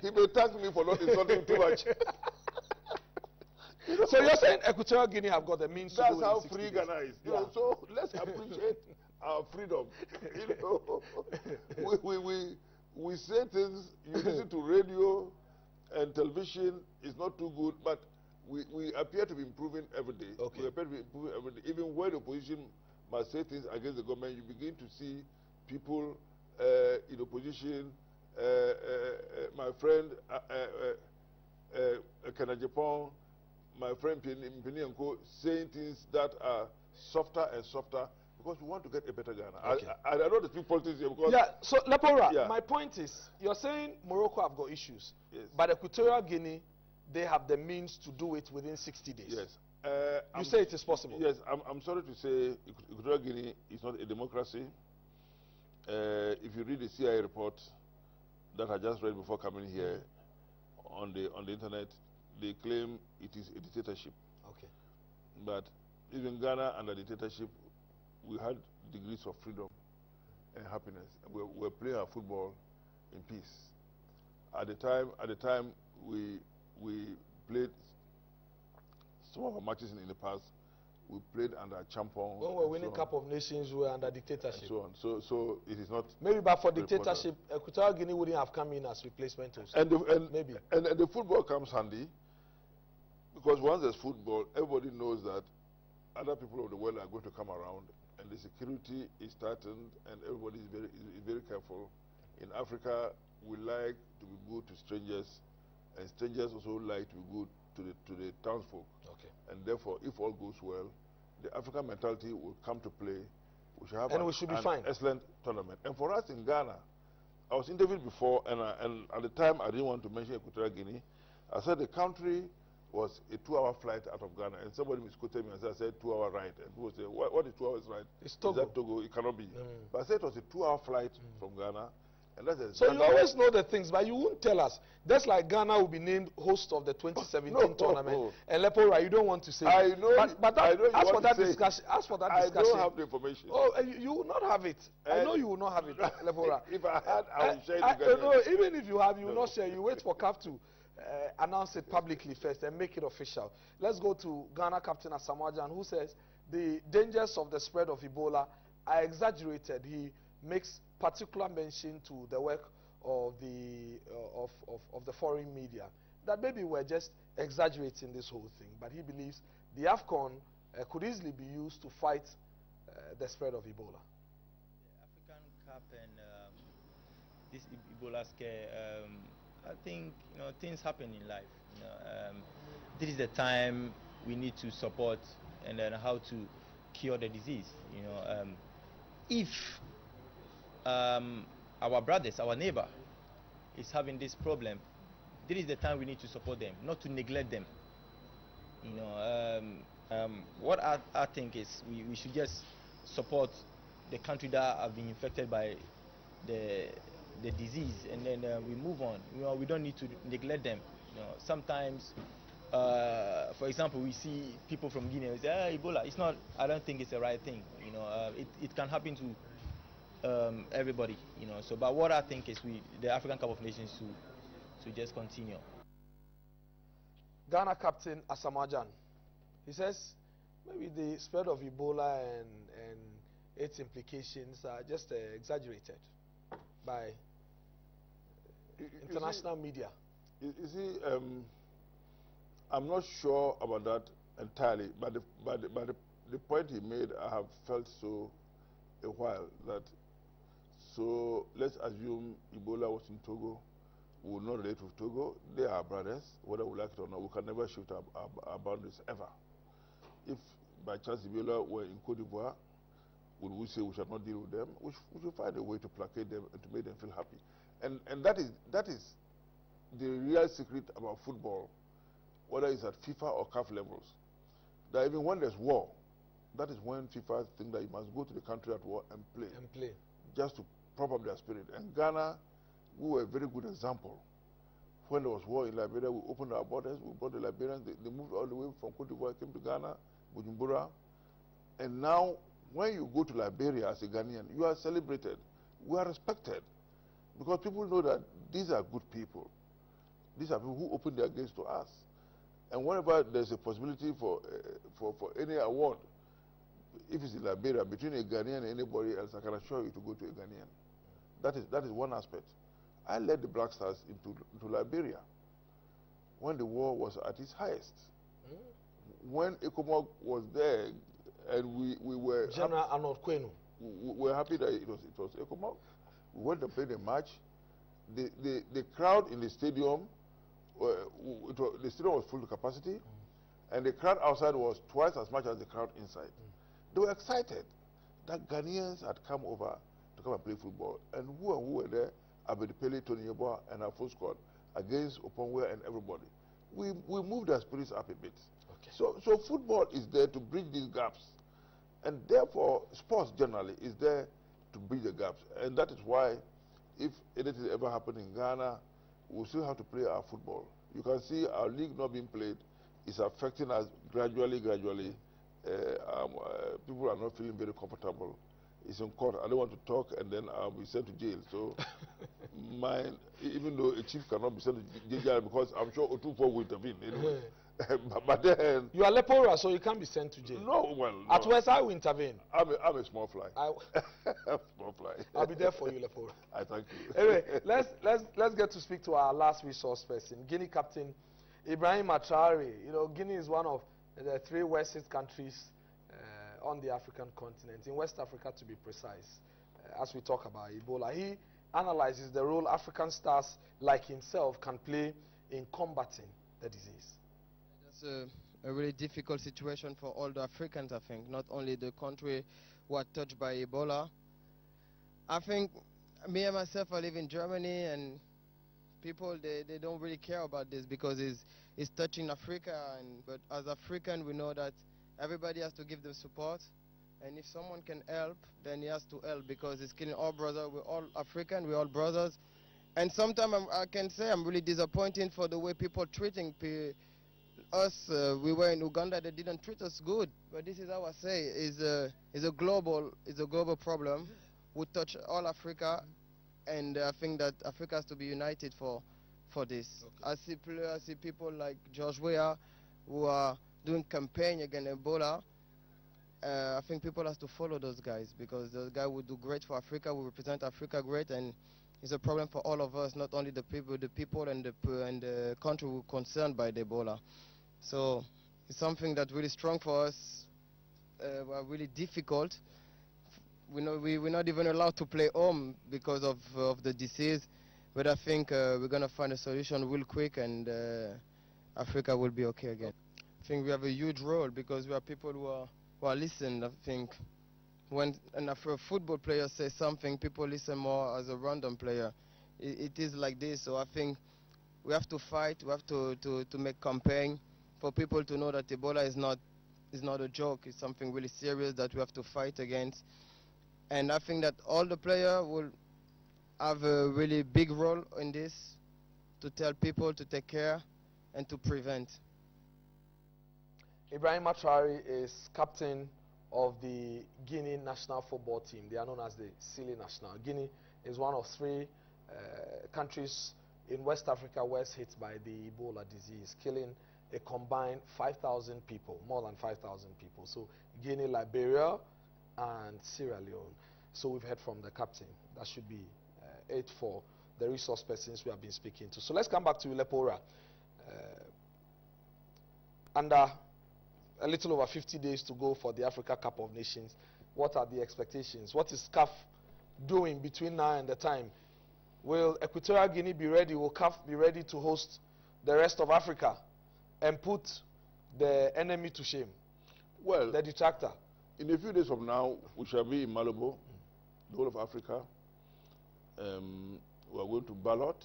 he may thank me for not insulting too much. So you're saying Equatorial Guinea have got the means to do it? That's how free Ghana is. You know, so let's appreciate our freedom. You know, we say things, you listen to radio and television, it's not too good, but we appear to be improving every day. Okay. We appear to be improving every day. Even when the opposition must say things against the government, you begin to see people in opposition. My friend Kana Japan, my friend Mpini saying things that are softer and softer because we want to get a better Ghana. Okay. I know the speak politics here because... Yeah, so Lepora, my point is, you're saying Morocco have got issues, yes, but Equatorial Guinea, they have the means to do it within 60 days. Yes. You say it is possible? Yes, I'm sorry to say Equatorial Guinea is not a democracy. If you read the CIA report that I just read before coming here on the internet, they claim it is a dictatorship. Okay. But even Ghana under dictatorship, we had degrees of freedom and happiness. We're playing our football in peace. At the time we played some of our matches in the past, we played under Champon. When we were winning Cup of Nations, we were under dictatorship. And so on. So it is not. Maybe, but for dictatorship, Equatorial Guinea wouldn't have come in as replacement also. Maybe. And the football comes handy because once there's football, everybody knows that other people of the world are going to come around, and the security is tightened, and everybody is very careful. In Africa, we like to be good to strangers and strangers also like to go to the townsfolk. Okay. And therefore, if all goes well, the African mentality will come to play. We should have we should be fine. Excellent tournament. And for us in Ghana, I was interviewed before, and at the time I didn't want to mention Equatorial Guinea. I said the country was a 2-hour flight out of Ghana, and somebody misquoted me and said 2-hour ride. And people say, what is 2 hours ride? It's Togo. Is that Togo? It cannot be. But I said it was a 2-hour flight from Ghana. And that's so you always know the things, but you won't tell us. That's like Ghana will be named host of the 2017 tournament. And Lepora, you don't want to say. I know. But I know as for that discussion, I don't have the information. Oh, you will not have it. I know you will not have it, Lepora. If I had, I would share it together. No, even if you have, you will not share. You wait for CAF to announce it publicly first and make it official. Let's go to Ghana captain Asamoah Gyan, who says the dangers of the spread of Ebola are exaggerated. He makes particular mention to the work of the of the foreign media, that maybe we're just exaggerating this whole thing, but he believes the AFCON could easily be used to fight the spread of Ebola. The African Cup and this Ebola scare, I think things happen in life. This is the time we need to support and then how to cure the disease. If our brothers, our neighbor, is having this problem, this is the time we need to support them, not to neglect them. What I think is we should just support the country that have been infected by the disease, and then we move on. We don't need to neglect them. Sometimes, for example, we see people from Guinea say, Ebola. It's not. I don't think it's the right thing. It can happen to everybody, So, but what I think is the African Cup of Nations, to just continue. Ghana captain Asamoah Gyan, he says maybe the spread of Ebola and its implications are just exaggerated by international media. You see, I'm not sure about that entirely, but the point he made, I have felt so a while that. So let's assume Ebola was in Togo. We will not relate with Togo. They are brothers, whether we like it or not. We can never shift our boundaries ever. If by chance Ebola were in Cote d'Ivoire, would we say we shall not deal with them? We should find a way to placate them and to make them feel happy. And that is the real secret about football, whether it's at FIFA or CAF levels. That even when there's war, that is when FIFA think that you must go to the country at war and play. Just to prop up their spirit. And Ghana, we were a very good example. When there was war in Liberia, we opened our borders, we brought the Liberians, they moved all the way from Cote d'Ivoire, came to Ghana, Bujumbura. And now, when you go to Liberia as a Ghanaian, you are celebrated. We are respected. Because people know that these are good people. These are people who open their gates to us. And whenever there's a possibility for any award, if it's in Liberia, between a Ghanaian and anybody else, I can assure you to go to a Ghanaian. That is one aspect. I led the Black Stars into Liberia when the war was at its highest. When Ecomog was there, and we were General Arnold Kwenu. We were happy that it was Ecomog. We went and played a match. The crowd in the stadium, the stadium was full to capacity, and the crowd outside was twice as much as the crowd inside. They were excited that Ghanaians had come over to come and play football. And who were there? Abedipele, Tony Yeboah, and our full squad against Oponwe and everybody. We moved their spirits up a bit. Okay. So football is there to bridge these gaps. And therefore, sports generally is there to bridge the gaps. And that is why, if anything ever happened in Ghana, we'll still have to play our football. You can see our league not being played is affecting us gradually. People are not feeling very comfortable. It's in court. I don't want to talk, and then I'll be sent to jail. So, even though a chief cannot be sent to jail because I'm sure Otufo will intervene. Anyway. But then you are Lepora, so you can't be sent to jail. No, well, no. At West, I will intervene. I'm a small fly. Small fly. I'll be there for you, Lepora. I thank you. Anyway, let's get to speak to our last resource person, Guinea captain Ibrahim Traoré. Guinea is one of the 3 Western countries on the African continent, in West Africa to be precise, as we talk about Ebola. He analyzes the role African stars like himself can play in combating the disease? It's a really difficult situation for all the Africans, I think, not only the country who are touched by Ebola. I think me and myself, I live in Germany, and people, they don't really care about this because it's touching Africa. But as African, we know that everybody has to give them support. And if someone can help, then he has to help because it's killing all brothers. We're all African, we're all brothers. And sometimes I can say I'm really disappointed for the way people treating us. We were in Uganda, they didn't treat us good. But this is how I say, is a global problem. We touch all Africa, and I think that Africa has to be united for this. Okay. I see people like George Weah who are doing campaign against Ebola. I think people have to follow those guys because those guys will do great for Africa, will represent Africa great, and it's a problem for all of us, not only the people and the country who are concerned by the Ebola. So it's something that's really strong for us, really difficult. We're not even allowed to play home because of the disease, but I think we're going to find a solution real quick, and Africa will be okay again. I think we have a huge role because we are people who are listening. I think when a football player says something, people listen more as a random player. It is like this, so I think we have to fight, we have to make campaign for people to know that Ebola is not a joke, it's something really serious that we have to fight against. And I think that all the players will have a really big role in this, to tell people to take care and to prevent. Ibrahim Traore is captain of the Guinea national football team. They are known as the Silly National. Guinea is one of 3 countries in West Africa worst hit by the Ebola disease, killing a combined 5,000 people, more than 5,000 people. So Guinea, Liberia, and Sierra Leone. So we've heard from the captain. That should be 8 for the resource persons we have been speaking to. So let's come back to Lepora. Under a little over 50 days to go for the Africa Cup of Nations, what are the expectations? What is CAF doing between now and the time? Will Equatorial Guinea be ready? Will CAF be ready to host the rest of Africa and put the enemy to shame? Well, the detractor. In a few days from now, we shall be in Malabo, the whole of Africa. We are going to ballot.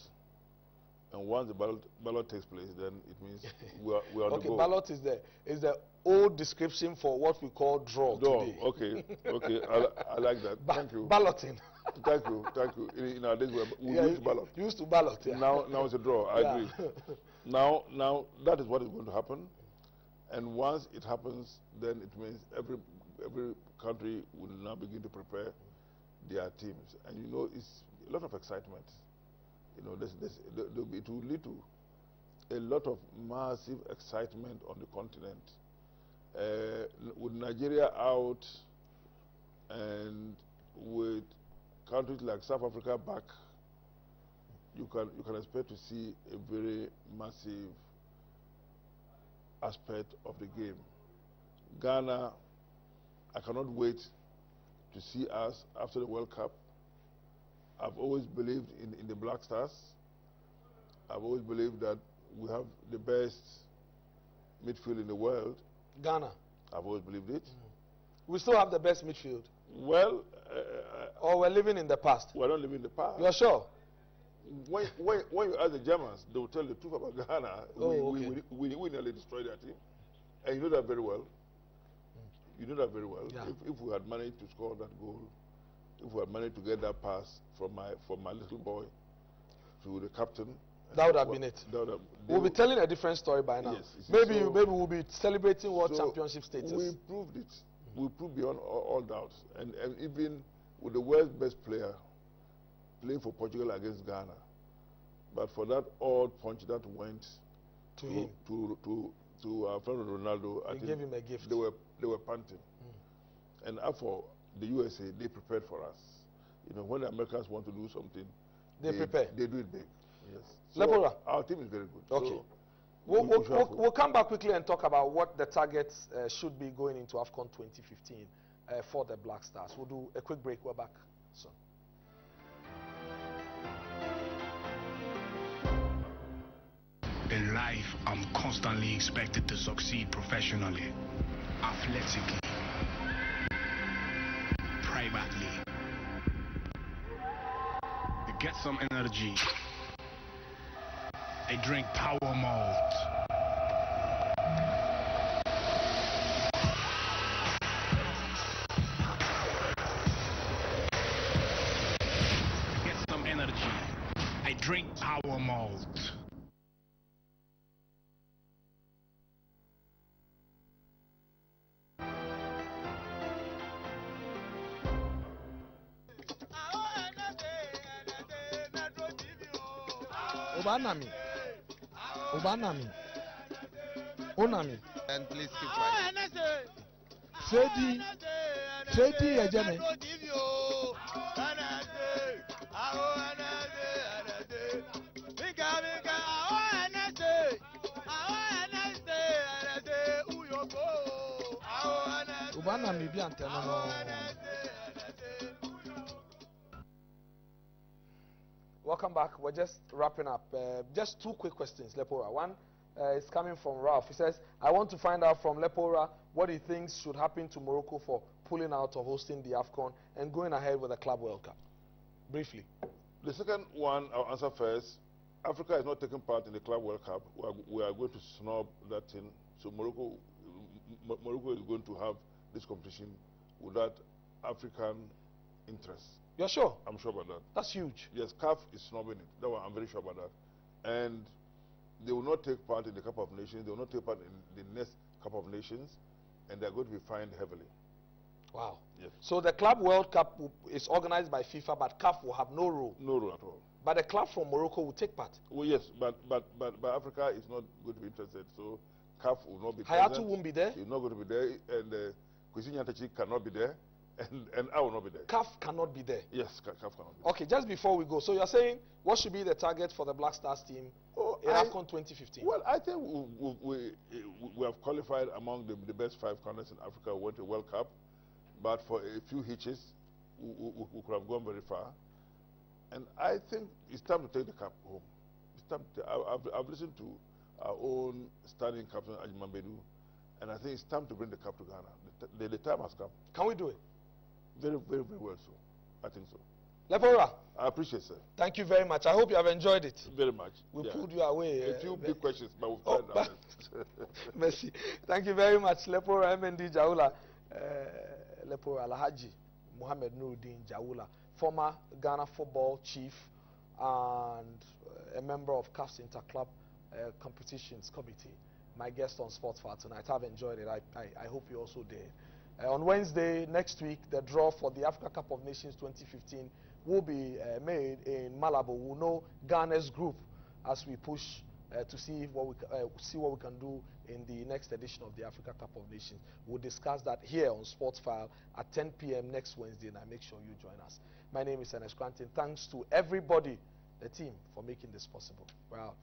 And once the ballot takes place, then it means we are on the go. Okay, ballot is the old description for what we call draw today. Okay, okay, I like that. Thank you. Balloting. Thank you. In our days, we used to ballot. Used to ballot, yeah. Now it's a draw, I agree. Now that is what is going to happen. And once it happens, then it means every country will now begin to prepare their teams. And you know, it's a lot of excitement. You know, it will lead to a lot of massive excitement on the continent. With Nigeria out and with countries like South Africa back, you can expect to see a very massive aspect of the game. Ghana, I cannot wait to see us after the World Cup. I've always believed in the Black Stars. I've always believed that we have the best midfield in the world. Ghana. I've always believed it. We still have the best midfield. Well, or we're living in the past. We're not living in the past. You're sure? When you ask the Germans, they will tell the truth about Ghana. We nearly destroyed their team. And you know that very well. You know that very well. Yeah. If we had managed to score that goal, if we had managed to get that pass from my little boy to the captain, that would have been it. We'll be telling a different story by now. Yes, maybe we'll be celebrating World Championship status. We proved it. We proved beyond all doubts. And even with the world's best player playing for Portugal against Ghana, but for that odd punch that went to him, to our friend Ronaldo, I think gave him a gift. They were panting. And for the USA, they prepared for us. You know, when the Americans want to do something, they prepare. They do it big. Yes. So our team is very good. Okay. So we'll come back quickly and talk about what the targets should be going into AFCON 2015 for the Black Stars. We'll do a quick break. We're back soon. life, I'm constantly expected to succeed professionally, athletically, privately. To get some energy, I drink power malt. To get some energy, I drink power malt. Obanami. Onami. And please keep quiet. Trady Ejene. Obanami bi anteno no. Welcome back. We're just wrapping up. Just two quick questions, Lepora. One is coming from Ralph. He says, I want to find out from Lepora what he thinks should happen to Morocco for pulling out of hosting the AFCON and going ahead with the Club World Cup. Briefly. The second one, I'll answer first. Africa is not taking part in the Club World Cup. We are going to snub that thing. So Morocco is going to have this competition without African interest. You're sure? I'm sure about that. That's huge. Yes, CAF is snubbing it. That one, I'm very sure about that. And they will not take part in the Cup of Nations. They will not take part in the next Cup of Nations. And they're going to be fined heavily. Wow. Yes. So the Club World Cup is organized by FIFA, but CAF will have no role. No role at all. But the club from Morocco will take part. Well, yes, but Africa is not going to be interested. So CAF will not be Hayatu present. won't be there. He's not going to be there. And Kwesi Nyantakyi cannot be there. And I will not be there. CAF cannot be there. Yes, CAF cannot be there. Okay, just before we go, so you're saying what should be the target for the Black Stars team in AFCON 2015? Well, I think we have qualified among the best 5 countries in Africa who went to World Cup, but for a few hitches, we could have gone very far. And I think it's time to take the cup home. It's time to, I've listened to our own standing captain, Ajimambedu, and I think it's time to bring the cup to Ghana. The time has come. Can we do it? Very, very, very well so. I think so. Lepora. I appreciate it, sir. Thank you very much. I hope you have enjoyed it. Very much. We pulled you away. A few big questions, but we've tried our best. Merci. Thank you very much, Lepora Mnd Jawula. Lepora Alhaji Mohammed Nuruddin Jawula, former Ghana football chief and a member of CAF's Interclub Competitions Committee. My guest on Sports File tonight. I've enjoyed it. I hope you also did. On Wednesday next week, the draw for the Africa Cup of Nations 2015 will be made in Malabo. We'll know Ghana's group as we push to see what we can do in the next edition of the Africa Cup of Nations. We'll discuss that here on Sports File at 10 p.m. next Wednesday, and I make sure you join us. My name is Ernest Quantin. Thanks to everybody, the team, for making this possible. We're out.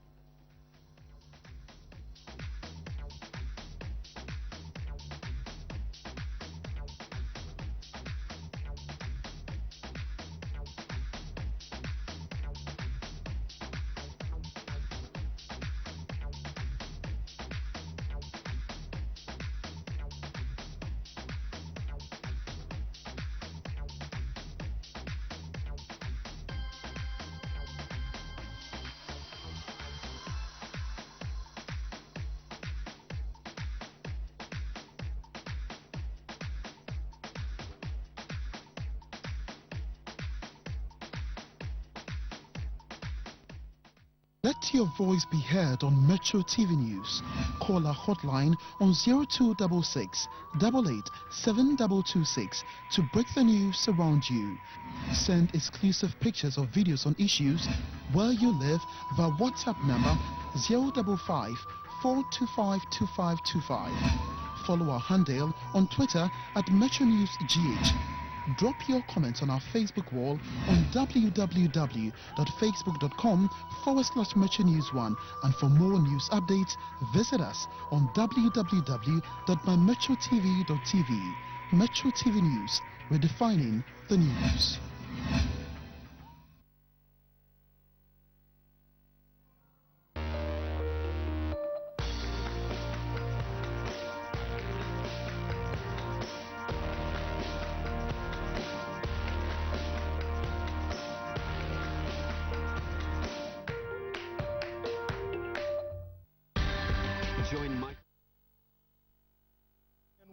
Let your voice be heard on Metro TV News. Call our hotline on 0266 88 7226 to break the news around you. Send exclusive pictures or videos on issues where you live via WhatsApp number 055 425 2525. Follow our handle on Twitter at MetroNewsGH. Drop your comments on our Facebook wall on www.facebook.com/MetroNews1, and for more news updates, visit us on www.mymetrotv.tv. Metro TV News, redefining the news.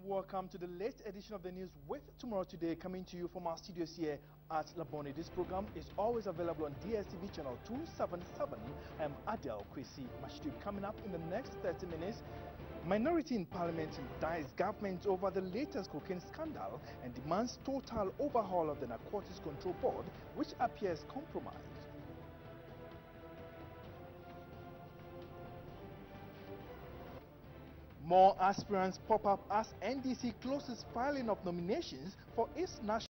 welcome to the late edition of the news with Tomorrow Today, coming to you from our studios here at Labone. This program is always available on DSTV channel 277. I'm Adele Kwesi Mashtub. Coming up in the next 30 minutes, minority in parliament indies government over the latest cocaine scandal and demands total overhaul of the Narcotics Control Board, which appears compromised. More aspirants pop up as NDC closes filing of nominations for its national